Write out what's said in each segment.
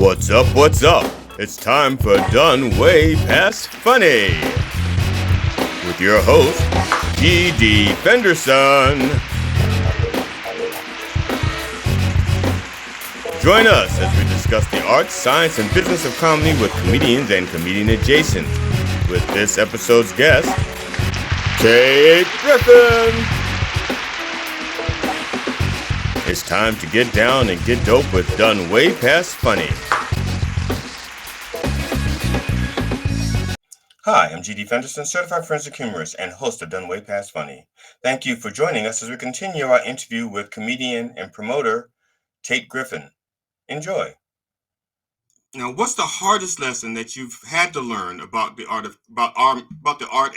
What's up, what's up? It's time for Done Way Past Funny with your host, G.D. Fenderson. Join us as we discuss the art, science, and business of comedy with comedians and comedian adjacent. With this episode's guest, Tate Griffen. It's time to get down and get dope with Done Way Past Funny. Hi, I'm G.D. Fenderson, Certified Forensic Humourist and host of Done Way Past Funny. Thank you for joining us as we continue our interview with comedian and promoter Tate Griffen. Enjoy. Now, what's the hardest lesson that you've had to learn about the art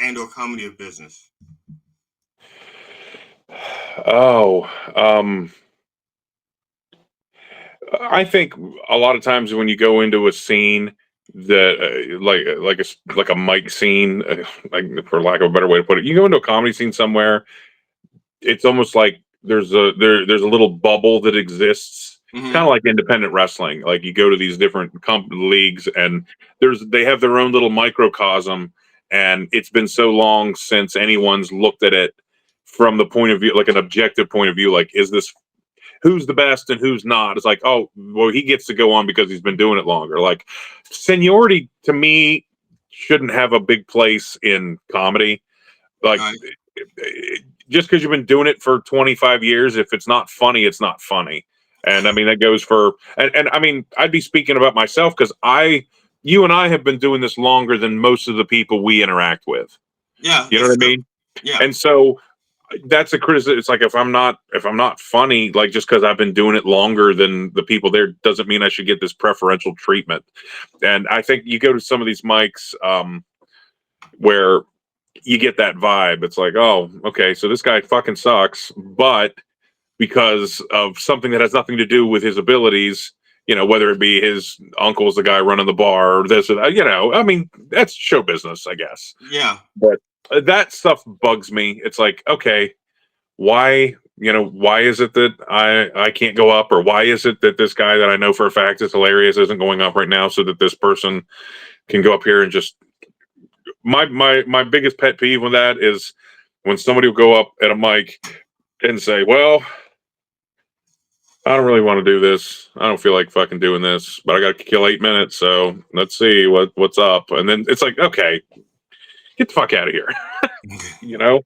and/or comedy of business? I think a lot of times when you go into a scene that like a mic scene, like for lack of a better way to put it, you go into a comedy scene somewhere, it's almost like there's a little bubble that exists. Mm-hmm. It's kind of like independent wrestling. Like you go to these different leagues, and they have their own little microcosm, and it's been so long since anyone's looked at it from the point of view, like an objective point of view, like who's the best and who's not. It's like, oh, well, he gets to go on because he's been doing it longer. Like seniority to me shouldn't have a big place in comedy. Like just because you've been doing it for 25 years, if it's not funny, it's not funny. And I mean, that goes for, and I mean, I'd be speaking about myself because you and I have been doing this longer than most of the people we interact with. Yeah. You know what I mean? Yeah. And so that's a criticism. It's like if I'm not funny, like just because I've been doing it longer than the people there doesn't mean I should get this preferential treatment. And I think you go to some of these mics where you get that vibe. It's like, oh, okay, so this guy fucking sucks, but because of something that has nothing to do with his abilities, you know, whether it be his uncle's the guy running the bar or this or that, you know, I mean, that's show business, I guess. Yeah. But that stuff bugs me. It's like, okay, why is it that I can't go up, or why is it that this guy that I know for a fact is hilarious isn't going up right now so that this person can go up here and just my biggest pet peeve with that is when somebody will go up at a mic and say, well, I don't really want to do this. I don't feel like fucking doing this, but I got to kill 8 minutes. So let's see what's up. And then it's like, okay, get the fuck out of here. You know,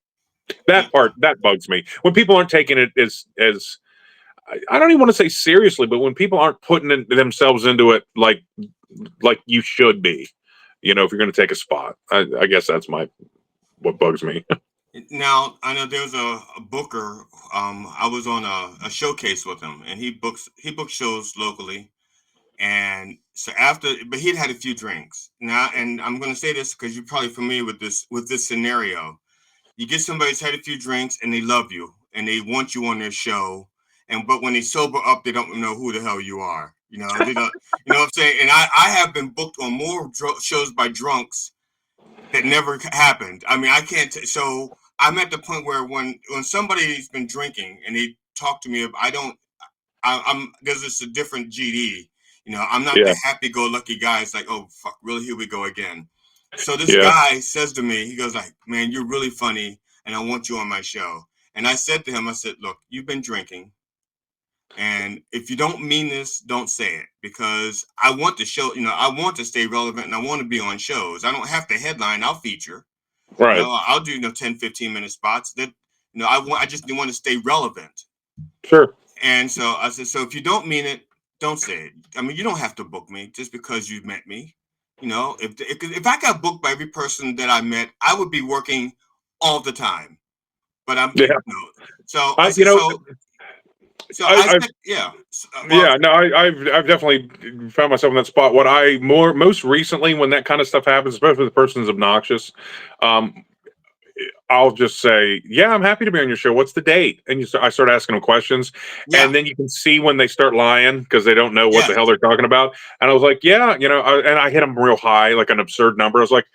that bugs me when people aren't taking it as I don't even want to say seriously, but when people aren't putting themselves into it like you should be, you know, if you're going to take a spot. I guess that's what bugs me. Now, I know there's a booker. I was on a showcase with him, and he books shows locally. And so but he'd had a few drinks now, and I'm going to say this because you're probably familiar with this scenario. You get somebody who's had a few drinks and they love you and they want you on their show, but when they sober up, they don't know who the hell you are. You know, you know what I'm saying. And I have been booked on more shows by drunks that never happened. I mean, I can't. So I'm at the point where when somebody's been drinking and they talk to me, I'm there's just a different GD. You know, I'm not the happy-go-lucky guy. It's like, oh, fuck, really, here we go again. So this guy says to me, he goes like, man, you're really funny, and I want you on my show. And I said to him, I said, look, you've been drinking, and if you don't mean this, don't say it, because I want the show, you know, I want to stay relevant, and I want to be on shows. I don't have to headline, I'll feature. Right. You know, I'll do 10, 15-minute spots that, you know, I just want to stay relevant. Sure. And so I said, so if you don't mean it, don't say it. I mean, you don't have to book me just because you've met me. You know, if I got booked by every person that I met, I would be working all the time. But I'm, yeah. You know, so I've definitely found myself in that spot. What I most recently, when that kind of stuff happens, especially the person's obnoxious, I'll just say, yeah, I'm happy to be on your show. What's the date? And I start asking them questions. Yeah. And then you can see when they start lying because they don't know what the hell they're talking about. And I was like, yeah, you know, and I hit them real high, like an absurd number. I was like,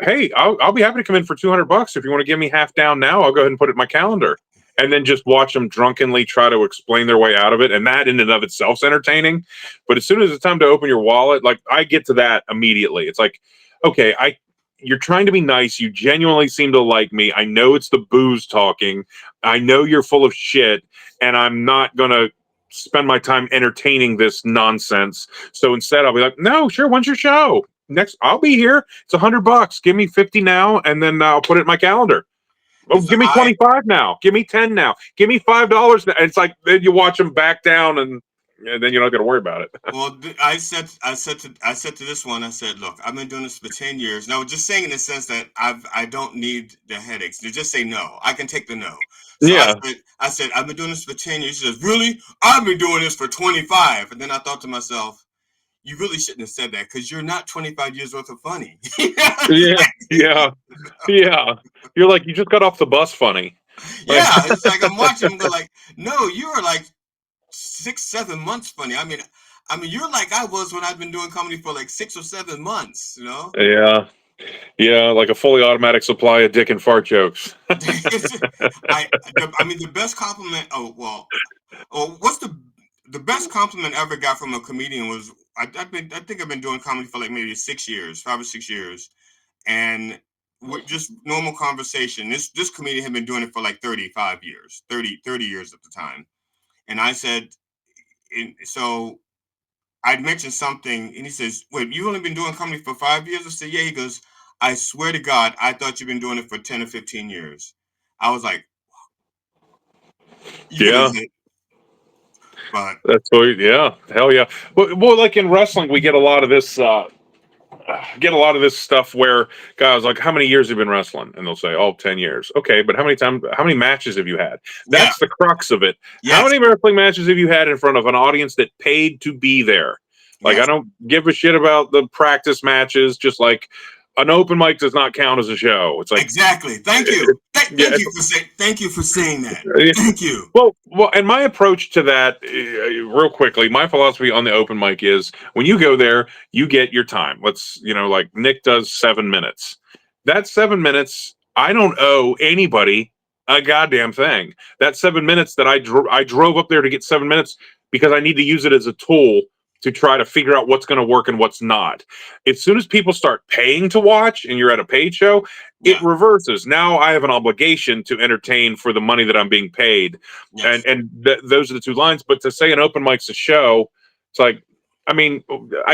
hey, I'll be happy to come in for $200 if you want to give me half down now. I'll go ahead and put it in my calendar. and then just watch them drunkenly try to explain their way out of it. And that in and of itself is entertaining. But as soon as it's time to open your wallet, like I get to that immediately. It's like, okay, you're trying to be nice. You genuinely seem to like me. I know it's the booze talking. I know you're full of shit, and I'm not going to spend my time entertaining this nonsense. So instead I'll be like, no, sure. When's your show? Next, I'll be here. It's $100. Give me 50 now, and then I'll put it in my calendar. Oh, give me 25 now. Give me 10 now. Give me $5 now. And it's like, then you watch them back down, and then you're not going to worry about it. Well, I said to this one, I said, look, I've been doing this for 10 years. Now, just saying in the sense that I don't need the headaches. To just say no. I can take the no. So Yeah. I said, I've been doing this for 10 years. She says, really? I've been doing this for 25. And then I thought to myself, you really shouldn't have said that, because you're not 25 years worth of funny. Yeah. You're like, you just got off the bus funny. Yeah, it's like I'm watching them go like, no, you are like 6-7 months funny. I mean, you're like I was when I've been doing comedy for like 6 or 7 months, you know? Yeah, like a fully automatic supply of dick and fart jokes. The best compliment. What's the best compliment I ever got from a comedian was I think I've been doing comedy for like maybe 5 or 6 years, and with just normal conversation. This comedian had been doing it for like 35 years, 30 years at the time, and I said, so I'd mentioned something, and he says, wait, you've only been doing comedy for 5 years? I said, yeah. He goes, I swear to God, I thought you've been doing it for 10 or 15 years. I was like, yeah. But that's what, yeah, hell yeah. Well, like in wrestling, we get a lot of this stuff where guys like, how many years have you been wrestling? And they'll say, 10 years. Okay, but how many matches have you had? That's the crux of it. Yes. How many wrestling matches have you had in front of an audience that paid to be there? Like, I don't give a shit about the practice matches, just like an open mic does not count as a show. It's like, exactly. Thank you. Thank you for saying that. Thank you. Well, and my approach to that, real quickly, my philosophy on the open mic is when you go there, you get your time. Let's, like Nick does 7 minutes. That 7 minutes, I don't owe anybody a goddamn thing. That 7 minutes that I drove up there to get 7 minutes because I need to use it as a tool to try to figure out what's going to work and what's not. As soon as people start paying to watch and you're at a paid show, it reverses. Now I have an obligation to entertain for the money that I'm being paid. Yes. And those are the two lines. But to say an open mic's a show, it's like, I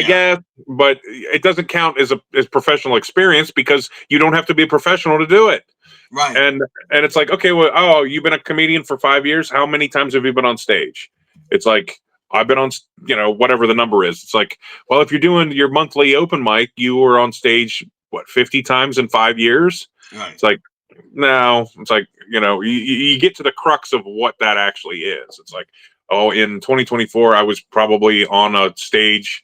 guess, but it doesn't count as professional experience because you don't have to be a professional to do it. Right. And it's like, okay, well, you've been a comedian for 5 years. How many times have you been on stage? It's like, I've been on, whatever the number is. It's like, well, if you're doing your monthly open mic, you were on stage, 50 times in 5 years? Right. It's like, no. It's like, you get to the crux of what that actually is. It's like, in 2024, I was probably on a stage,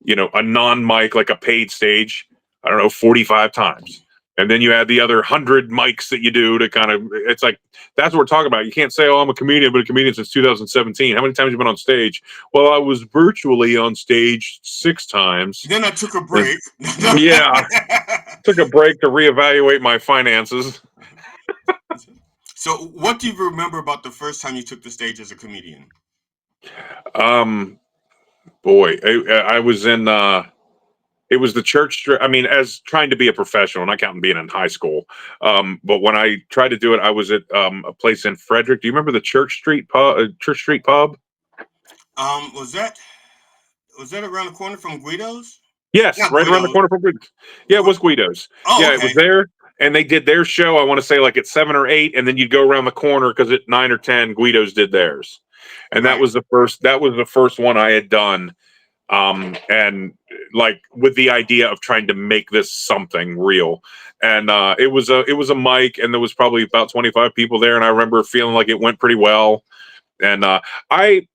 a non-mic, like a paid stage, 45 times. And then you add the other 100 mics that you do to kind of, it's like, that's what we're talking about. You can't say, I'm a comedian, but a comedian since 2017. How many times have you been on stage? Well, I was virtually on stage 6 times. Then I took a break. Took a break to reevaluate my finances. So what do you remember about the first time you took the stage as a comedian? Boy, I was in, it was the church. As trying to be a professional, not counting being in high school. But when I tried to do it, I was at a place in Frederick. Do you remember the Church Street Pub? Was that around the corner from Guido's? Yes, right around the corner from Guido's. Yeah, it was Guido's. Okay. It was there, and they did their show. I want to say like at 7 or 8, and then you'd go around the corner because at 9 or 10, Guido's did theirs, and that was the first one I had done. And like with the idea of trying to make this something real, and it was a mic, and there was probably about 25 people there, and I remember feeling like it went pretty well, and I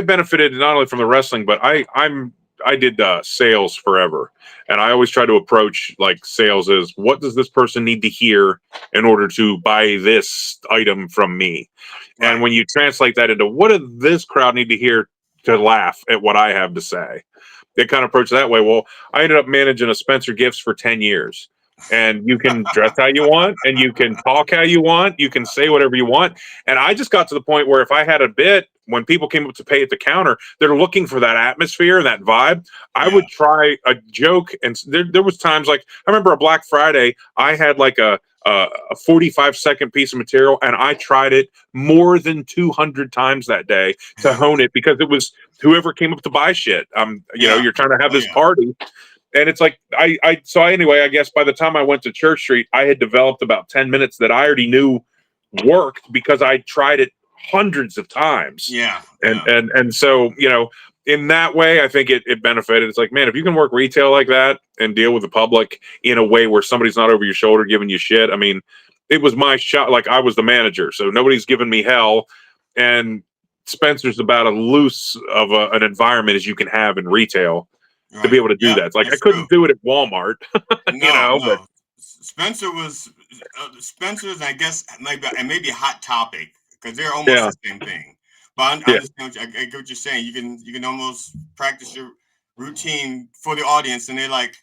benefited not only from the wrestling, but I did sales forever, and I always try to approach like sales as, what does this person need to hear in order to buy this item from me? Right. And when you translate that into, what does this crowd need to hear to laugh at what I have to say? They kind of approach that way. Well, I ended up managing a Spencer Gifts for 10 years. and you can dress how you want, and you can talk how you want, you can say whatever you want. And I just got to the point where if I had a bit, when people came up to pay at the counter, they're looking for that atmosphere, that vibe. I Yeah. would try a joke, and there was times like I remember a Black Friday, I had like a 45-second piece of material, and I tried it more than 200 times that day to hone it, because it was whoever came up to buy shit. Yeah. You're trying to have Oh this yeah. party, and it's like so anyway, I guess by the time I went to Church Street, I had developed about 10 minutes that I already knew worked because I tried it hundreds of times. Yeah. and Yeah. and so in that way, I think it benefited. It's like, man, if you can work retail like that and deal with the public in a way where somebody's not over your shoulder giving you shit. I mean, it was my shot. Like, I was the manager, so nobody's giving me hell. And Spencer's about as loose of an environment as you can have in retail to be Right. able to do Yeah. that. It's like I That's true. couldn't do it at Walmart, No. but No. Spencer was Spencer's. I guess maybe a Hot Topic because they're almost yeah, the same thing. But I yeah, understand. I get what you're saying. You can almost practice your routine for the audience, and they're like,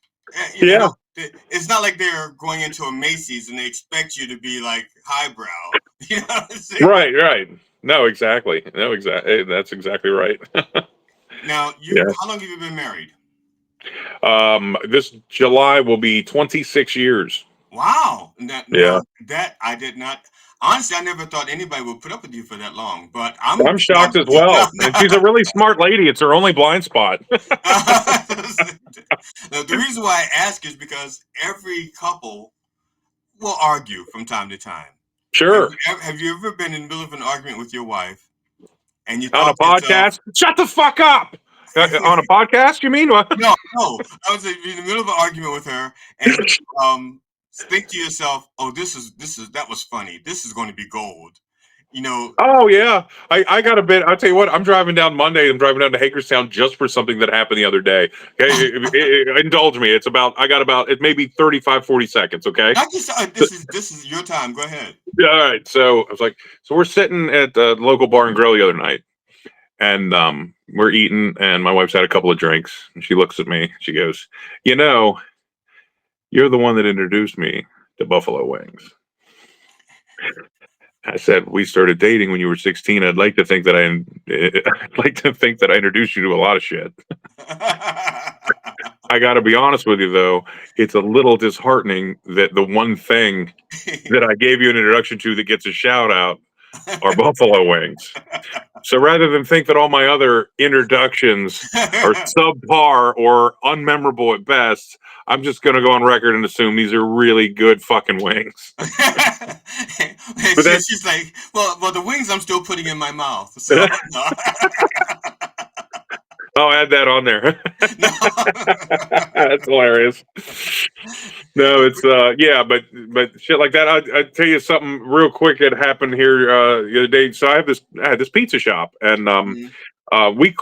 yeah. it's not like they're going into a Macy's and they expect you to be like highbrow. You know what I'm saying? Right, right. No, exactly. No, exactly. That's exactly right. Now, Yeah. how long have you been married? This July will be 26 years. Wow. Yeah. That I did not. Honestly, I never thought anybody would put up with you for that long. But I'm shocked as well. And she's a really smart lady. It's her only blind spot. The reason why I ask is because every couple will argue from time to time. Sure. Have you ever been in the middle of an argument with your wife and you On a thought to yourself, podcast? Shut the fuck up. On a podcast, you mean? What? no, no, I was in the middle of an argument with her and think to yourself, oh, that was funny. This is going to be gold. You know, Oh yeah, I got a bit. I'll tell you what. I'm driving down Monday. I'm driving down to Hagerstown just for something that happened the other day. Okay, indulge me. I got about it maybe 35, 40 seconds. Okay. not just this is your time. Go ahead. Yeah, all right. So I was like, so we're sitting at the local bar and grill the other night, and we're eating, and my wife's had a couple of drinks, and she looks at me. She goes, "You know, you're the one that introduced me to buffalo wings." I said, "We started dating when you were 16. I'd like to think that I'd like to think that I introduced you to a lot of shit. I got to be honest with you, though. It's a little disheartening that the one thing that I gave you an introduction to that gets a shout out are buffalo wings. So rather than think that all my other introductions are subpar or unmemorable at best, I'm just going to go on record and assume these are really good fucking wings." But then, She's like, well, the wings I'm still putting in my mouth. So no. I'll add that on there. No. That's hilarious. No, it's yeah, but shit like that. I tell you something real quick that happened here the other day. So I had this pizza shop, and Mhm. we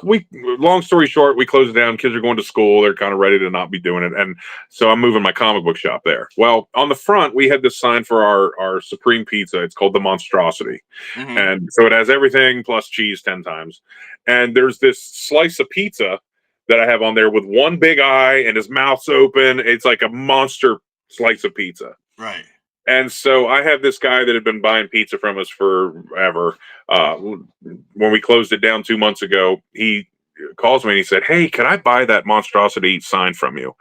long story short, we closed it down. Kids are going to school. They're kind of ready to not be doing it, and so I'm moving my comic book shop there. Well, on the front we had this sign for our supreme pizza. It's called the Monstrosity, Mhm. and so it has everything plus cheese 10 times. And there's this slice of pizza that I have on there with one big eye and his mouth's open. It's like a monster slice of pizza. Right. And so I have this guy that had been buying pizza from us forever. When we closed it down 2 months ago, he calls me and he said, "Hey, can I buy that monstrosity sign from you?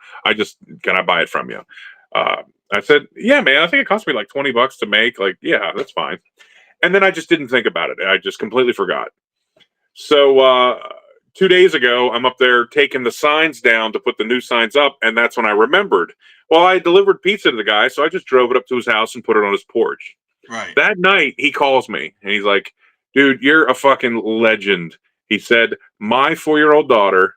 Can I buy it from you?" I said, "Yeah, man, I think it cost me like $20 to make. Like, yeah, that's fine." And then I just didn't think about it. I just completely forgot. So 2 days ago, I'm up there taking the signs down to put the new signs up, and that's when I remembered. Well, I delivered pizza to the guy, so I just drove it up to his house and put it on his porch. Right. That night, he calls me and he's like, "Dude, you're a fucking legend." He said, "My 4-year-old daughter,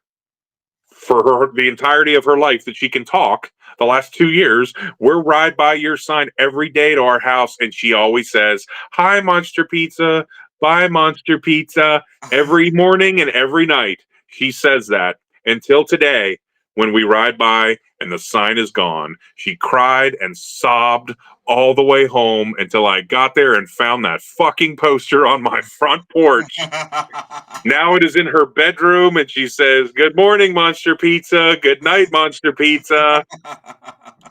for the entirety of her life that she can talk, the last 2 years, we're ride by your sign every day to our house, and she always says, 'Hi, Monster Pizza. Bye, Monster Pizza.' Every morning and every night. She says that until today when we ride by and the sign is gone. She cried and sobbed all the way home until I got there and found that fucking poster on my front porch. Now it is in her bedroom, and she says, 'Good morning, Monster Pizza. Good night, Monster Pizza.'"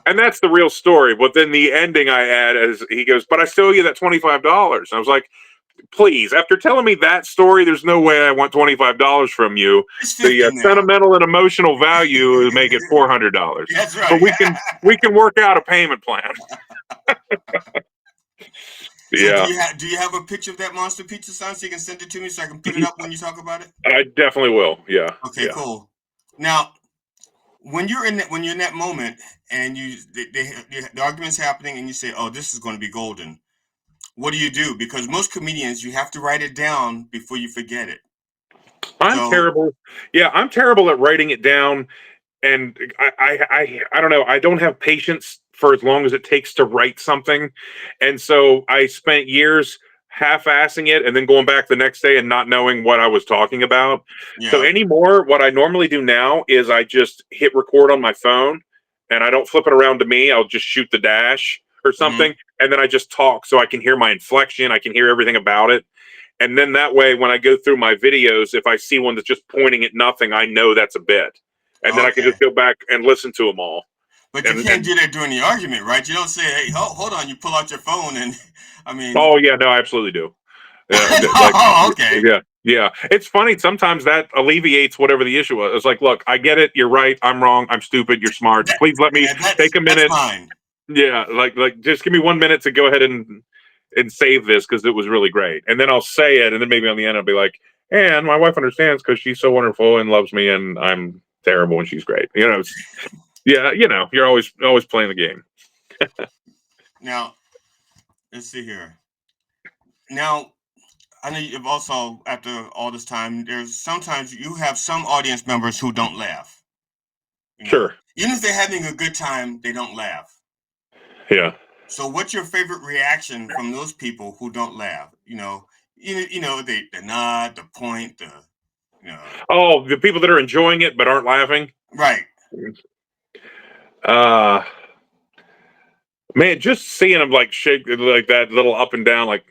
And that's the real story. But then the ending I add is he goes, but I still owe you that $25. I was like, please, after telling me that story, there's no way I want $25 from you. It's The 50 now. sentimental and emotional value is make it $400. That's But right. we can work out a payment plan. So Yeah, do you have a picture of that Monster Pizza sign so you can send it to me so I can put it up when you talk about it? I definitely will. Yeah, Okay, yeah. cool. Now, when you're in that moment and the argument's happening and you say, "Oh, this is going to be golden," what do you do? Because most comedians, you have to write it down before you forget it. I'm So terrible. Yeah, I'm terrible at writing it down, and I don't know. I don't have patience for as long as it takes to write something, and so I spent years half-assing it and then going back the next day and not knowing what I was talking about. So yeah. anymore, what I normally do now is I just hit record on my phone, and I don't flip it around to me. I'll just shoot the dash or Hmm. something, and then I just talk so I can hear my inflection. I can hear everything about it. And then that way, when I go through my videos, if I see one that's just pointing at nothing, I know that's a bit. And then I can Okay. just go back and listen to them all. But you can't And do that during the argument, right? You don't say, "Hey, hold on." You pull out your phone and, I mean, oh yeah, no, I absolutely do. Like oh, okay. yeah, yeah. It's funny. Sometimes that alleviates whatever the issue was. It's like, look, I get it. You're right. I'm wrong. I'm stupid. You're smart. That, Please let me yeah, take a that's minute. fine. Yeah, like just give me 1 minute to go ahead and save this because it was really great. And then I'll say it, and then maybe on the end I'll be like, and my wife understands because she's so wonderful and loves me, and I'm terrible and she's great. Yeah, you're always playing the game. Now, let's see here. Now, I know you've also, after all this time, there's sometimes you have some audience members who don't laugh. You know, Sure. even if they're having a good time, they don't laugh. Yeah. So, what's your favorite reaction from those people who don't laugh? The nod, the point, you know, Oh, the people that are enjoying it but aren't laughing. right. Uh Man, just seeing them like shake like that little up and down, like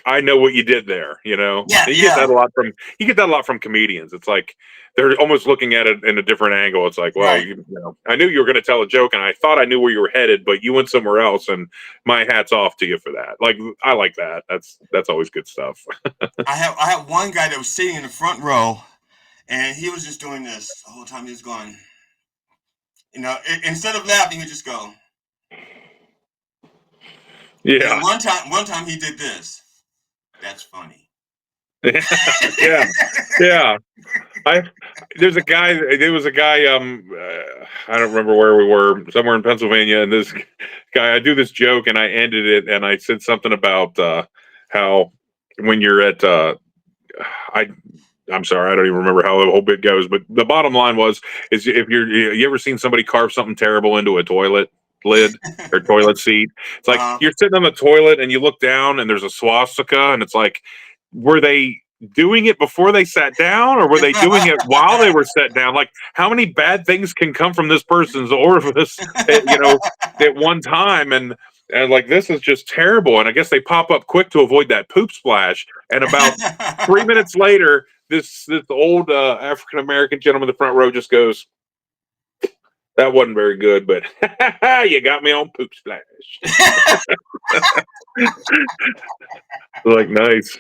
I know what you did there. Yeah, You get that yeah, a lot from comedians. It's like they're almost looking at it in a different angle. It's like, well, right. I knew you were going to tell a joke, and I thought I knew where you were headed, but you went somewhere else, and my hat's off to you for that. Like I like that. That's always good stuff. I had one guy that was sitting in the front row, and he was just doing this the whole time. He was going, instead of laughing, he would just go. And Yeah, one time he did this. That's funny. yeah, yeah. I there's a guy. There was a guy. I don't remember where we were. Somewhere in Pennsylvania, and this guy. I do this joke, and I ended it, and I said something about how when you're at. I I'm sorry, I don't even remember how the whole bit goes, but the bottom line is if you ever seen somebody carve something terrible into a toilet lid or toilet seat? It's like uh, you're sitting on the toilet and you look down and there's a swastika, and it's like, were they doing it before they sat down, or were they doing it while they were sat down? Like, how many bad things can come from this person's orifice, at one time? And like, this is just terrible. And I guess they pop up quick to avoid that poop splash. And about 3 minutes later, this old African American gentleman in the front row just goes, "That wasn't very good, but you got me on poop splash." Like, nice.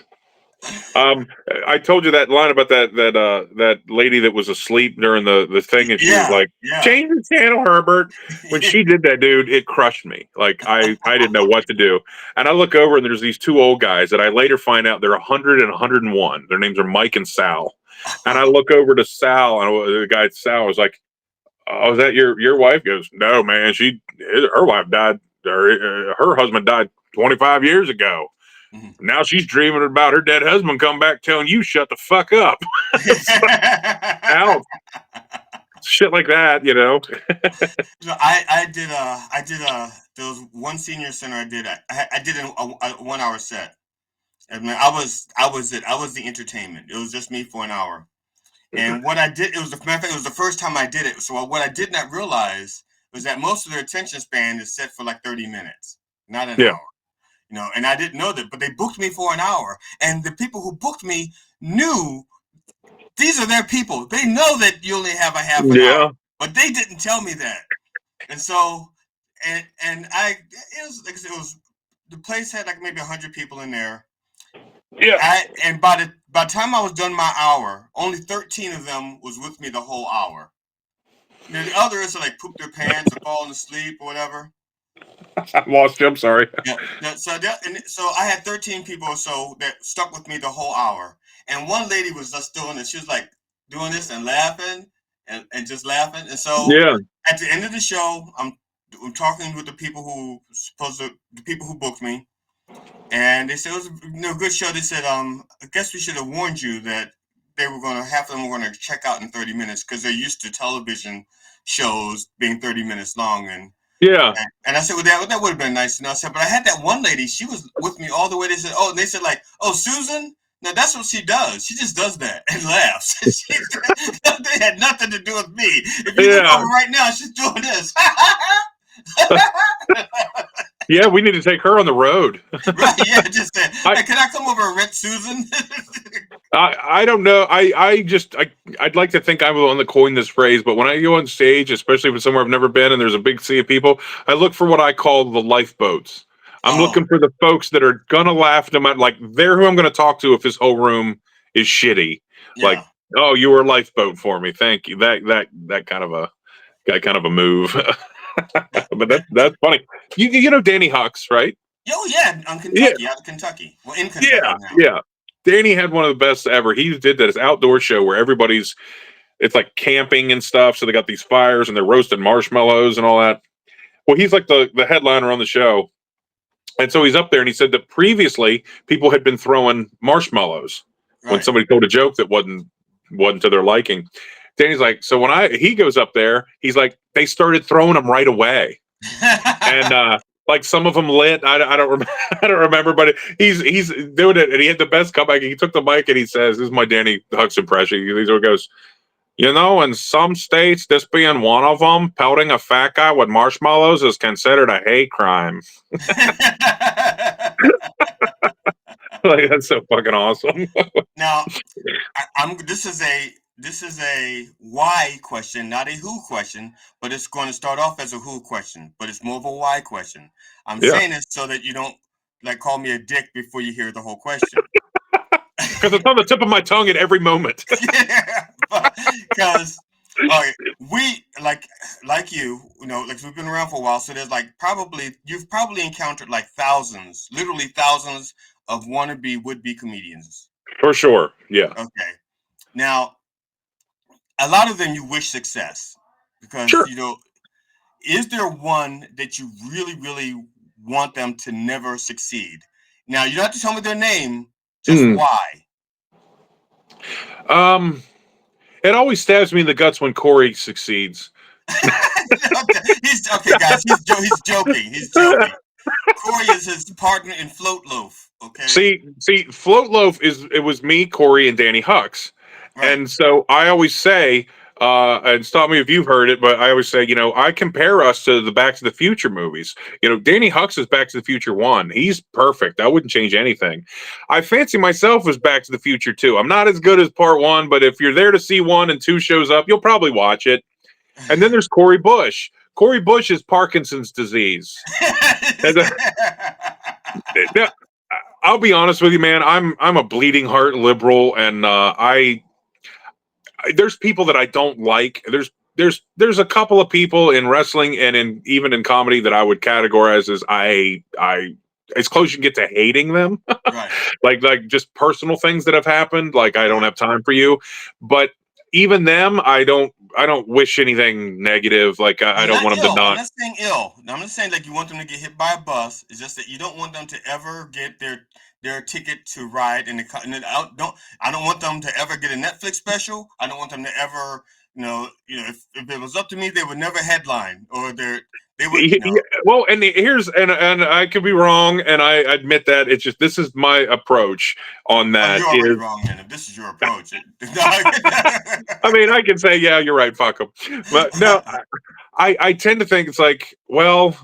Um, I told you that line about that lady that was asleep during the thing, and she was yeah, like, yeah. "Change the channel, Herbert." When she did that, dude, it crushed me. Like I didn't know what to do, and I look over and there's these two old guys that I later find out they're 100 and 101. Their names are Mike and Sal, and I look over to Sal, and the guy Sal was like, "Oh, is that your wife?" He goes, "No, man, her wife died. Her husband died 25 years ago. Mhm. Now she's dreaming about her dead husband come back telling you shut the fuck up." It's like, out shit like that. There was one senior center I did. I did a 1 hour set. And man, I was the entertainment. It was just me for an hour. And what I did, matter of fact, it was the first time I did it. So what I did not realize was that most of their attention span is set for like 30 minutes, not an Yeah, hour. And I didn't know that, but they booked me for an hour. And the people who booked me knew these are their people. They know that you only have a half an hour, yeah. but they didn't tell me that. And so, and it was the place had like maybe 100 people in there. Yeah. And by the time I was done my hour, only 13 of them was with me the whole hour. The others are like poop their pants or falling asleep or whatever. I lost you. I'm sorry. Yeah. So I had 13 people or so that stuck with me the whole hour. And one lady was just doing it. She was like doing this and laughing and just laughing. And so Yeah. at the end of the show, I'm talking with the people who booked me. And they said it was a good show. They said, I guess we should have warned you that half of them were going to check out in 30 minutes because they're used to television shows being 30 minutes long. Yeah. And I said, well, that would have been nice to know. I said, but I had that one lady, she was with me all the way. They said, and they said, like, oh, Susan? Now that's what she does. She just does that and laughs. They had nothing to do with me. If you look over right now, she's doing this. Yeah, we need to take her on the road. Right, yeah, just say, hey, can I come over and rent Susan? I don't know. I'd like to think I'm the one that coined this phrase, but when I go on stage, especially if it's somewhere I've never been and there's a big sea of people, I look for what I call the lifeboats. I'm looking for the folks that are gonna laugh no matter, like, they're who I'm gonna talk to if this whole room is shitty. Yeah. Like, oh, you were a lifeboat for me. Thank you. That kind of a move. But that's funny. You know Danny Hucks, right? Oh yeah, on Kentucky, out of Kentucky. Well, in Kentucky now. Yeah. Danny had one of the best ever. He did this outdoor show where it's like camping and stuff. So they got these fires and they're roasting marshmallows and all that. Well, he's like the headliner on the show. And so he's up there and he said that previously people had been throwing marshmallows when somebody told a joke that wasn't to their liking. Danny's like, so when he goes up there, he's like, they started throwing them right away. And like some of them lit. I don't remember, but he's doing it, and he had the best comeback. He took the mic and he says, "This is my Danny Hucks impression." He goes, in some states, this being one of them, pelting a fat guy with marshmallows is considered a hate crime. Like, that's so fucking awesome. Now, this is a why question, not a who question, but it's going to start off as a who question, but it's more of a why question. I'm saying this so that you don't like call me a dick before you hear the whole question. Because it's on the tip of my tongue at every moment. Yeah, because we like you know, like we've been around for a while, so there's like you've probably encountered like literally thousands of would-be comedians. For sure, yeah. Okay. Now, a lot of them you wish success because, is there one that you really, really want them to never succeed? Now, you don't have to tell me their name, just why. It always stabs me in the guts when Corey succeeds. Okay, guys, he's joking. He's joking. Corey is his partner in Float Loaf. Okay. See, Float Loaf it was me, Corey, and Danny Hucks. Right. And so I always say, and stop me if you've heard it, but I always say, I compare us to the Back to the Future movies. Danny Hucks is Back to the Future 1. He's perfect. I wouldn't change anything. I fancy myself as Back to the Future 2. I'm not as good as part 1, but if you're there to see 1 and 2 shows up, you'll probably watch it. And then there's Corey Bush. Corey Bush is Parkinson's disease. I'll be honest with you, man. I'm a bleeding heart liberal, and there's people that I don't like. There's a couple of people in wrestling and even in comedy that I would categorize as as close you can get to hating them. Right. like just personal things that have happened. Like, I don't have time for you, but even them, I don't wish anything negative. Like, I don't want them to not. I'm not saying ill. I'm not saying like you want them to get hit by a bus. It's just that you don't want them to ever get their ticket to ride in the. I don't want them to ever get a Netflix special. I don't want them to ever, if it was up to me, they would never headline or they would. Well, and I could be wrong, and I admit that. It's just, this is my approach on that. Oh, you're already wrong, man. If this is your approach, I mean, I can say, yeah, you're right, fuck them. But no, I tend to think it's like, well,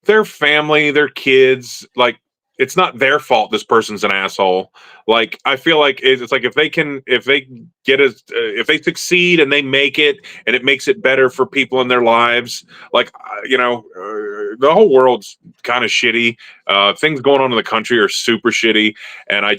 their family, their kids, like, it's not their fault this person's an asshole. Like, I feel like it's like if they get as if they succeed and they make it and it makes it better for people in their lives, like the whole world's kind of shitty. Things going on in the country are super shitty, and I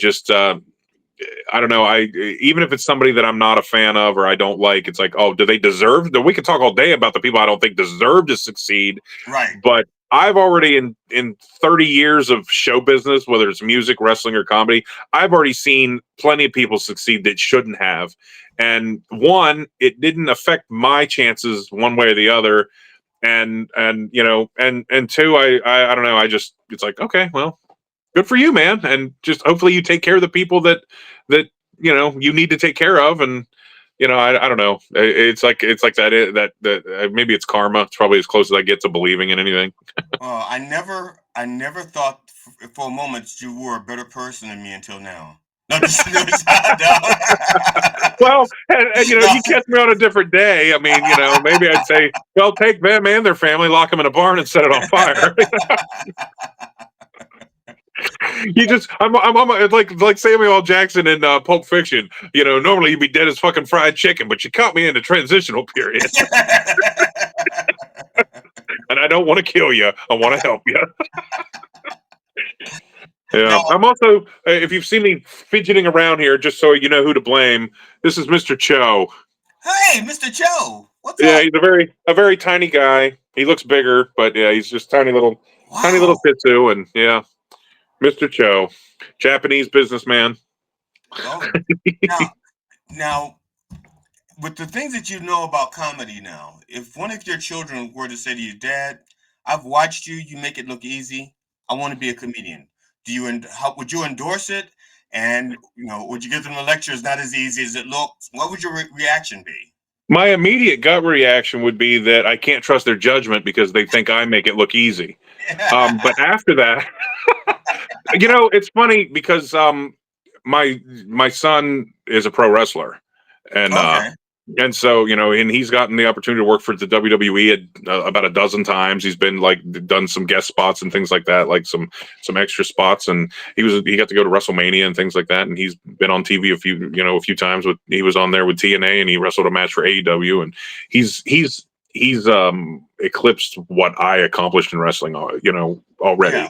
don't know. Even if it's somebody that I'm not a fan of or I don't like, it's like, oh, do they deserve? We could talk all day about the people I don't think deserve to succeed, Right. but I've already in 30 years of show business, whether it's music, wrestling, or comedy, I've already seen plenty of people succeed that shouldn't have. And one, it didn't affect my chances one way or the other. And two, I don't know. It's like, okay, well, good for you, man. And just hopefully you take care of the people that you need to take care of. And I don't know. It's like that maybe it's karma. It's probably as close as I get to believing in anything. I never thought for a moment you were a better person than me until now. No, no, Well, and no. you catch me on a different day. I mean, maybe I'd say, well, take them and their family, lock them in a barn, and set it on fire. It's like Samuel L. Jackson in Pulp Fiction. Normally you'd be dead as fucking fried chicken, but you caught me in the transitional period, and I don't want to kill you. I want to help you. Yeah, Now, I'm also. If you've seen me fidgeting around here, just so you know who to blame, this is Mr. Cho. hey, Mr. Joe, what's Yeah, up? he's a very tiny guy. He looks bigger, but yeah, he's just tiny little Wow. Pitsu, and yeah, Mr. Cho, Japanese businessman. Oh, now, now, with the things that you know about comedy now, if one of your children were to say to you, Dad, I've watched you, you make it look easy. I want to be a comedian. How would you endorse it? And would you give them a lecture? It's not as easy as it looks. What would your reaction be? My immediate gut reaction would be that I can't trust their judgment because they think I make it look easy. But after that, it's funny because my son is a pro wrestler, and Okay. so and he's gotten the opportunity to work for the WWE about a dozen times. He's been like done some guest spots and things like that, like some extra spots, and he got to go to WrestleMania and things like that. And he's been on TV a few times. He was on there with TNA, and he wrestled a match for AEW, and he's eclipsed what I accomplished in wrestling, Yeah. already.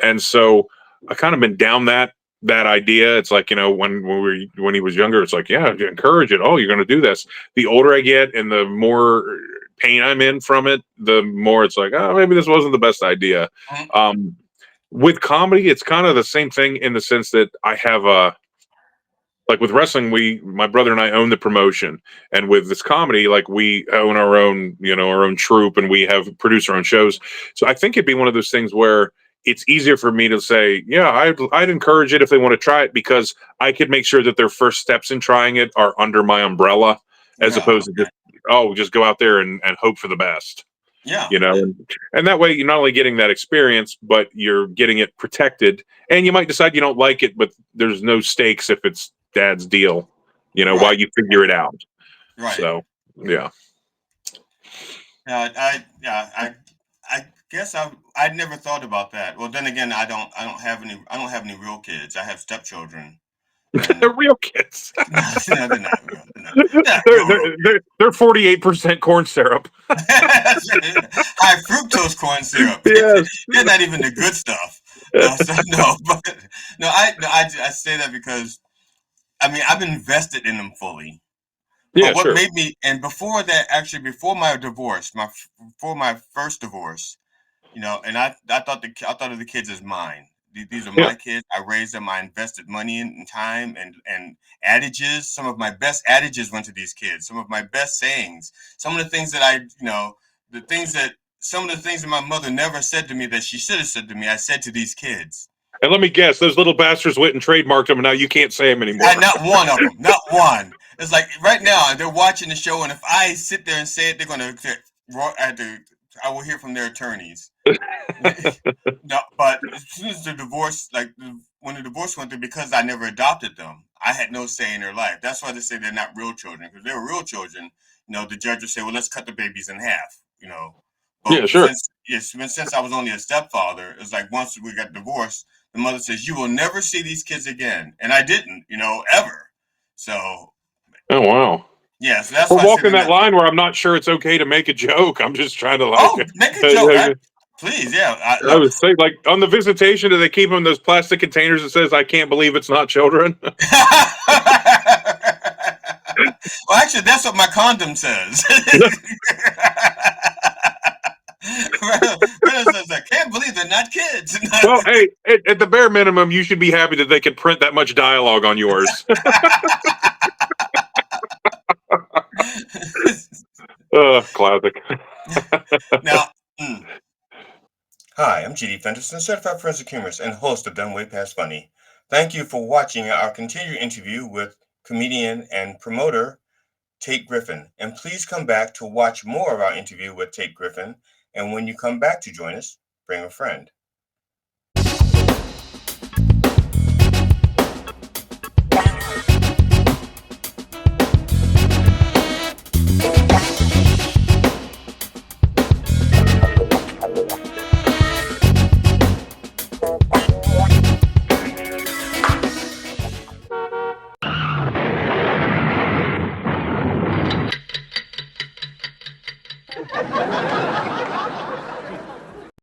And so I kind of been down that idea. It's like, when he was younger, it's like, yeah, encourage it. Oh, you're going to do this. The older I get and the more pain I'm in from it, the more it's like, oh, maybe this wasn't the best idea. Mhm. Um, with comedy, it's kind of the same thing in the sense that I have like with wrestling, my brother and I own the promotion, and with this comedy, like we own our own troupe, and we have produced our own shows. So I think it'd be one of those things where it's easier for me to say, yeah, I'd encourage it if they want to try it, because I could make sure that their first steps in trying it are under my umbrella, as Yeah. opposed to just go out there and hope for the best. Yeah. And that way you're not only getting that experience, but you're getting it protected. And you might decide you don't like it, but there's no stakes if it's dad's deal, while Right. you figure it out. Right. So yeah. I guess I'd never thought about that. Well, then again, I don't have any real kids. I have stepchildren, and They're real kids. no, no, they're not real. They're not they're, real. they're, they're, they're 48% corn syrup. High fructose corn syrup. Yes. They're not even the good stuff. No, so, no, but I say that because I mean I've invested in them fully. Yeah, But what sure. made me, and before that, actually, before my divorce, before my first divorce, and I thought of the kids as mine. These are Yeah. my kids. I raised them. I invested money and time and adages. Some of my best adages went to these kids. Some of my best sayings. Some of the things that some of the things that my mother never said to me that she should have said to me, I said to these kids. And let me guess, those little bastards went and trademarked them, and now you can't say them anymore. Not one of them. Not one. It's like right now they're watching the show, and if I sit there and say it, they're gonna. I will hear from their attorneys. No, but as soon as the divorce, when the divorce went through, because I never adopted them, I had no say in their life. That's why they say they're not real children. Because if they were real children, the judge would say, "Well, let's cut the babies in half." Yeah, But sure. since I was only a stepfather, it's like once we got divorced, the mother says, "You will never see these kids again," and I didn't, ever. So Oh wow. yeah, so that's We're why I said walking in that that. line where I'm not sure it's okay to make a joke. I'm just trying to Oh, make a joke, please, yeah. I Look. was saying, like on the visitation, do they keep them in those plastic containers that says "I can't believe it's not children"? Well, actually, that's what my condom says. Brenda says, "I can't believe they're not kids." Well, hey, at the bare minimum, you should be happy that they could print that much dialogue on yours. Classic. Now, hi, I'm GD Fenderson, Certified Forensic Humorist and host of Done Way Past Funny. Thank you for watching our continued interview with comedian and promoter Tate Griffen. And please come back to watch more of our interview with Tate Griffen. And when you come back to join us, bring a friend.